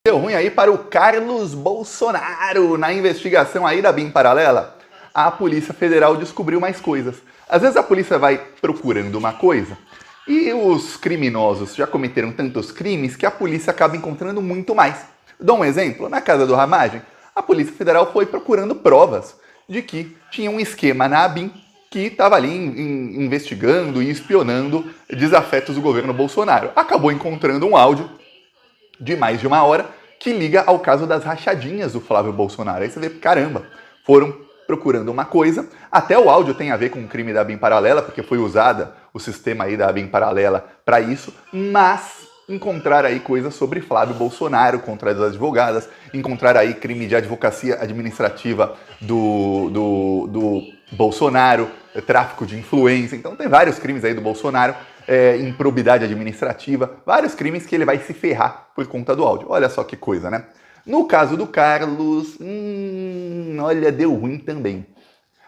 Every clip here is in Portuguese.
Deu ruim aí para o Carlos Bolsonaro na investigação aí da BIM Paralela. A Polícia Federal descobriu mais coisas. Às vezes a polícia vai procurando uma coisa e os criminosos já cometeram tantos crimes que a polícia acaba encontrando muito mais. Dou um exemplo. Na casa do Ramagem, a Polícia Federal foi procurando provas de que tinha um esquema na ABIN que estava ali investigando e espionando desafetos do governo Bolsonaro. Acabou encontrando um áudio de mais de uma hora que liga ao caso das rachadinhas do Flávio Bolsonaro. Aí você vê, caramba, foram procurando uma coisa, até o áudio tem a ver com o crime da BIM Paralela, porque foi usada o sistema aí da BIM Paralela para isso, mas encontrar aí coisas sobre Flávio Bolsonaro contra as advogadas, encontrar aí crime de advocacia administrativa do Bolsonaro, tráfico de influência, então tem vários crimes aí do Bolsonaro, improbidade administrativa, vários crimes que ele vai se ferrar por conta do áudio. Olha só que coisa, né? No caso do Carlos, olha, deu ruim também.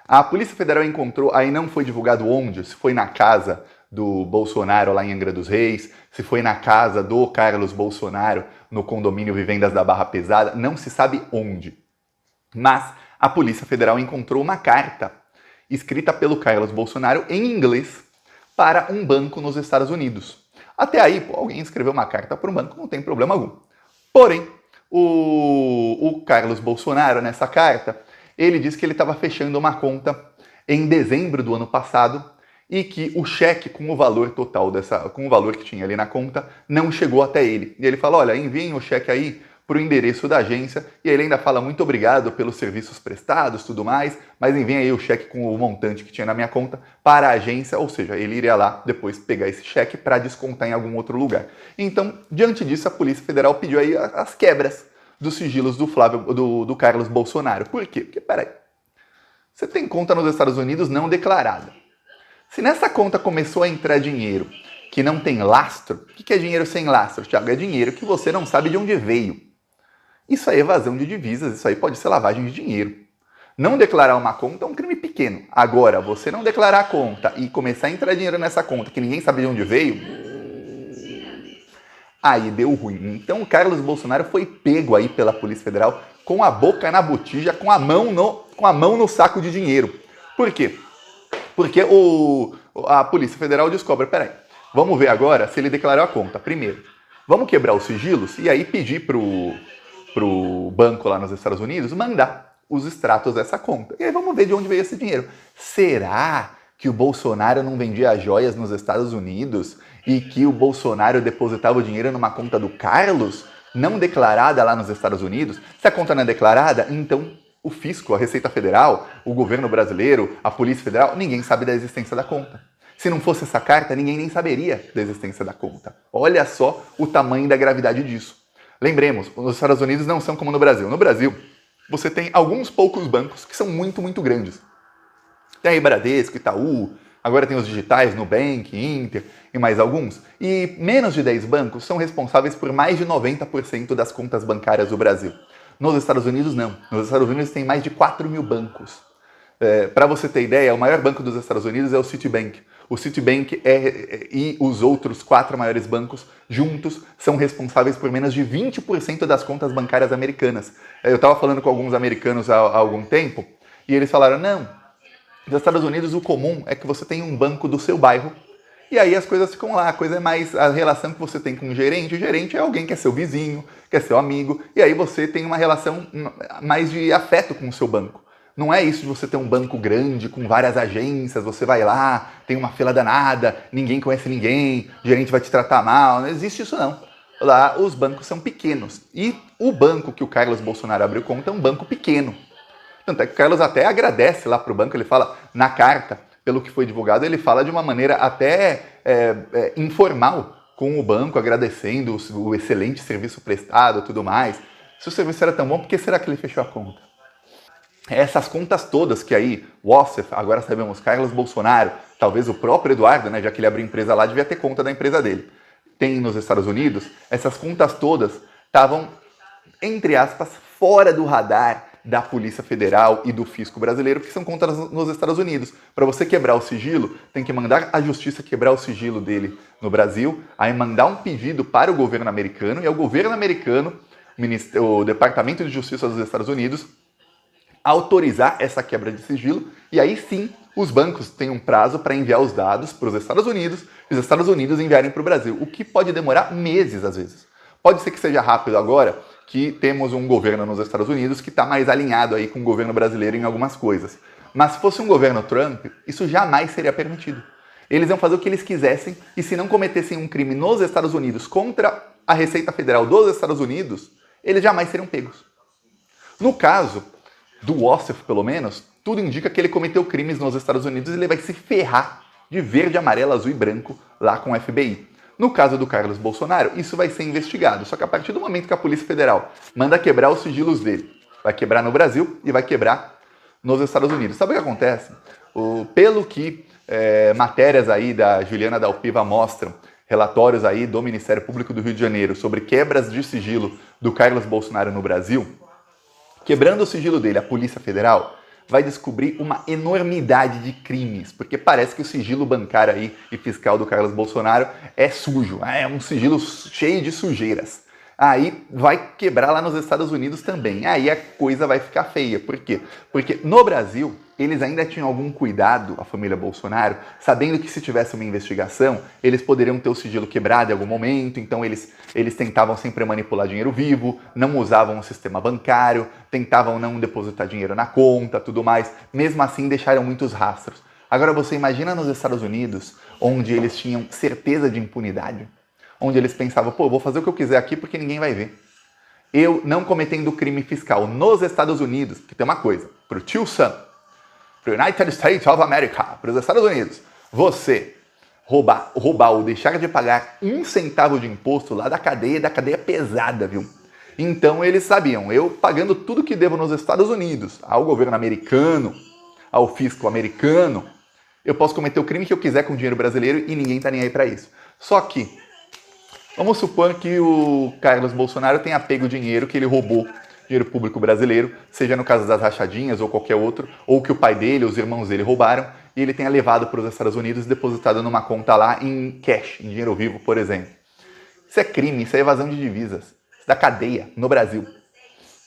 A Polícia Federal encontrou, aí não foi divulgado onde, se foi na casa do Bolsonaro lá em Angra dos Reis, se foi na casa do Carlos Bolsonaro no condomínio Vivendas da Barra Pesada, não se sabe onde. Mas a Polícia Federal encontrou uma carta escrita pelo Carlos Bolsonaro em inglês para um banco nos Estados Unidos. Até aí, alguém escreveu uma carta para um banco, não tem problema algum. Porém, o Carlos Bolsonaro, nessa carta, ele disse que ele estava fechando uma conta em dezembro do ano passado e que o cheque com o valor total com o valor que tinha ali na conta não chegou até ele. E ele fala, olha, enviem o cheque aí para o endereço da agência, e ele ainda fala muito obrigado pelos serviços prestados, tudo mais, mas enviem aí o cheque com o montante que tinha na minha conta para a agência, ou seja, ele iria lá depois pegar esse cheque para descontar em algum outro lugar. Então, diante disso, a Polícia Federal pediu aí as quebras dos sigilos do Carlos Bolsonaro. Por quê? Porque, peraí, você tem conta nos Estados Unidos não declarada. Se nessa conta começou a entrar dinheiro que não tem lastro, o que é dinheiro sem lastro, Thiago? É dinheiro que você não sabe de onde veio. Isso aí é evasão de divisas, isso aí pode ser lavagem de dinheiro. Não declarar uma conta é um crime pequeno. Agora, você não declarar a conta e começar a entrar dinheiro nessa conta que ninguém sabe de onde veio, aí deu ruim. Então o Carlos Bolsonaro foi pego aí pela Polícia Federal com a boca na botija, com a mão no saco de dinheiro. Por quê? Porque a Polícia Federal descobre, peraí, vamos ver agora se ele declarou a conta. Primeiro, vamos quebrar os sigilos e aí pedir pro banco lá nos Estados Unidos mandar os extratos dessa conta. E aí vamos ver de onde veio esse dinheiro. Será que o Bolsonaro não vendia joias nos Estados Unidos e que o Bolsonaro depositava o dinheiro numa conta do Carlos, não declarada lá nos Estados Unidos? Se a conta não é declarada, então o fisco, a Receita Federal, o governo brasileiro, a Polícia Federal, ninguém sabe da existência da conta. Se não fosse essa carta, ninguém nem saberia da existência da conta. Olha só o tamanho da gravidade disso. Lembremos, os Estados Unidos não são como no Brasil. No Brasil, você tem alguns poucos bancos que são muito, muito grandes. Tem aí Bradesco, Itaú, agora tem os digitais, Nubank, Inter e mais alguns. E menos de 10 bancos são responsáveis por mais de 90% das contas bancárias do Brasil. Nos Estados Unidos, não. Nos Estados Unidos tem mais de 4 mil bancos. Para você ter ideia, o maior banco dos Estados Unidos é o Citibank. O Citibank e os outros 4 maiores bancos juntos são responsáveis por menos de 20% das contas bancárias americanas. Eu estava falando com alguns americanos há algum tempo e eles falaram, não, nos Estados Unidos o comum é que você tem um banco do seu bairro e aí as coisas ficam lá, a coisa é mais a relação que você tem com o gerente é alguém que é seu vizinho, que é seu amigo, e aí você tem uma relação mais de afeto com o seu banco. Não é isso de você ter um banco grande, com várias agências, você vai lá, tem uma fila danada, ninguém conhece ninguém, o gerente vai te tratar mal, não existe isso não. Lá os bancos são pequenos. E o banco que o Carlos Bolsonaro abriu conta é um banco pequeno. Tanto é que o Carlos até agradece lá para o banco, ele fala na carta, pelo que foi divulgado, ele fala de uma maneira até informal com o banco, agradecendo o excelente serviço prestado e tudo mais. Se o serviço era tão bom, por que será que ele fechou a conta? Essas contas todas que aí, Wassef, agora sabemos, Carlos Bolsonaro, talvez o próprio Eduardo, né, já que ele abriu empresa lá, devia ter conta da empresa dele. Tem nos Estados Unidos, essas contas todas estavam, entre aspas, fora do radar da Polícia Federal e do Fisco Brasileiro, que são contas nos Estados Unidos. Para você quebrar o sigilo, tem que mandar a justiça quebrar o sigilo dele no Brasil, aí mandar um pedido para o governo americano, e é o governo americano o Departamento de Justiça dos Estados Unidos autorizar essa quebra de sigilo, e aí sim os bancos têm um prazo para enviar os dados para os Estados Unidos e os Estados Unidos enviarem para o Brasil, o que pode demorar meses às vezes. Pode ser que seja rápido agora, que temos um governo nos Estados Unidos que está mais alinhado aí com o governo brasileiro em algumas coisas. Mas se fosse um governo Trump, isso jamais seria permitido. Eles iam fazer o que eles quisessem e se não cometessem um crime nos Estados Unidos contra a Receita Federal dos Estados Unidos, eles jamais seriam pegos. No caso do Ossoff, pelo menos, tudo indica que ele cometeu crimes nos Estados Unidos e ele vai se ferrar de verde, amarelo, azul e branco lá com o FBI. No caso do Carlos Bolsonaro, isso vai ser investigado, só que a partir do momento que a Polícia Federal manda quebrar os sigilos dele, vai quebrar no Brasil e vai quebrar nos Estados Unidos. Sabe o que acontece? Pelo que matérias aí da Juliana Dalpiva mostram, relatórios aí do Ministério Público do Rio de Janeiro sobre quebras de sigilo do Carlos Bolsonaro no Brasil, quebrando o sigilo dele, a Polícia Federal vai descobrir uma enormidade de crimes, porque parece que o sigilo bancário aí e fiscal do Carlos Bolsonaro é sujo, é um sigilo cheio de sujeiras. Aí vai quebrar lá nos Estados Unidos também. Aí a coisa vai ficar feia. Por quê? Porque no Brasil, eles ainda tinham algum cuidado, a família Bolsonaro, sabendo que se tivesse uma investigação, eles poderiam ter o sigilo quebrado em algum momento, então eles tentavam sempre manipular dinheiro vivo, não usavam o sistema bancário, tentavam não depositar dinheiro na conta, tudo mais. Mesmo assim, deixaram muitos rastros. Agora você imagina nos Estados Unidos, onde eles tinham certeza de impunidade, onde eles pensavam, pô, eu vou fazer o que eu quiser aqui porque ninguém vai ver. Eu não cometendo crime fiscal nos Estados Unidos, que tem uma coisa, pro tio Sam, pro United States of America, pros Estados Unidos, você roubar ou deixar de pagar 1 centavo de imposto lá da cadeia pesada, viu? Então eles sabiam, eu pagando tudo que devo nos Estados Unidos, ao governo americano, ao fisco americano, eu posso cometer o crime que eu quiser com dinheiro brasileiro e ninguém tá nem aí pra isso. Só que vamos supor que o Carlos Bolsonaro tenha pego o dinheiro que ele roubou, dinheiro público brasileiro, seja no caso das rachadinhas ou qualquer outro, ou que o pai dele, os irmãos dele roubaram, e ele tenha levado para os Estados Unidos e depositado numa conta lá em cash, em dinheiro vivo, por exemplo. Isso é crime, isso é evasão de divisas, isso dá cadeia no Brasil.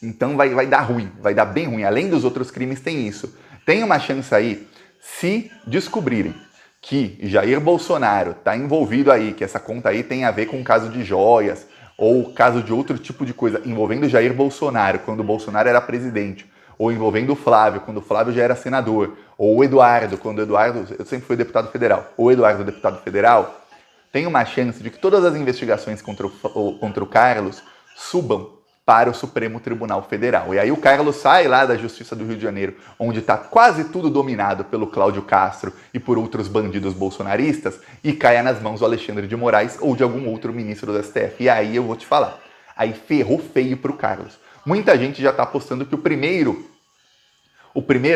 Então vai dar ruim, vai dar bem ruim. Além dos outros crimes, tem isso. Tem uma chance aí, se descobrirem que Jair Bolsonaro está envolvido aí, que essa conta aí tem a ver com o caso de joias, ou caso de outro tipo de coisa, envolvendo Jair Bolsonaro, quando o Bolsonaro era presidente, ou envolvendo o Flávio, quando o Flávio já era senador, ou o Eduardo, quando o Eduardo, eu sempre fui deputado federal, ou o Eduardo, deputado federal, tem uma chance de que todas as investigações contra o Carlos subam para o Supremo Tribunal Federal. E aí o Carlos sai lá da Justiça do Rio de Janeiro, onde está quase tudo dominado pelo Cláudio Castro e por outros bandidos bolsonaristas, e caia nas mãos do Alexandre de Moraes ou de algum outro ministro do STF. E aí eu vou te falar, aí ferrou feio pro Carlos. Muita gente já está apostando que o primeiro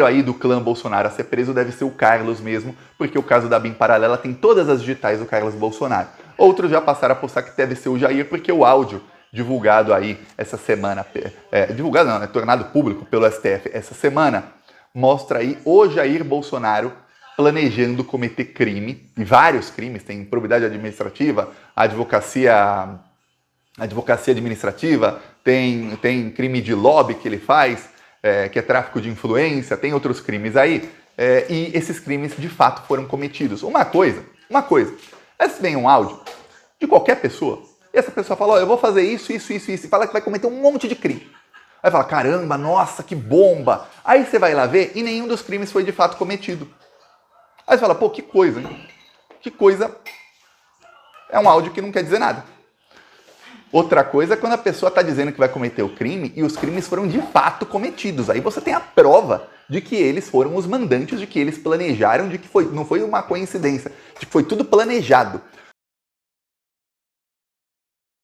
aí do clã Bolsonaro a ser preso deve ser o Carlos mesmo, porque o caso da BIM Paralela tem todas as digitais do Carlos Bolsonaro. Outros já passaram a apostar que deve ser o Jair, porque o áudio divulgado aí essa semana, divulgado não, tornado público pelo STF essa semana, mostra aí o Jair Bolsonaro planejando cometer crime, e vários crimes, tem improbidade administrativa, advocacia administrativa, tem crime de lobby que ele faz, que é tráfico de influência, tem outros crimes aí, e esses crimes de fato foram cometidos. Uma coisa, se vem um áudio de qualquer pessoa, e essa pessoa fala, eu vou fazer isso, e fala que vai cometer um monte de crime. Aí fala, caramba, nossa, que bomba. Aí você vai lá ver e nenhum dos crimes foi de fato cometido. Aí você fala, pô, que coisa, hein? Que coisa. É um áudio que não quer dizer nada. Outra coisa é quando a pessoa está dizendo que vai cometer o crime e os crimes foram de fato cometidos. Aí você tem a prova de que eles foram os mandantes, de que eles planejaram, de que não foi uma coincidência, de que foi tudo planejado.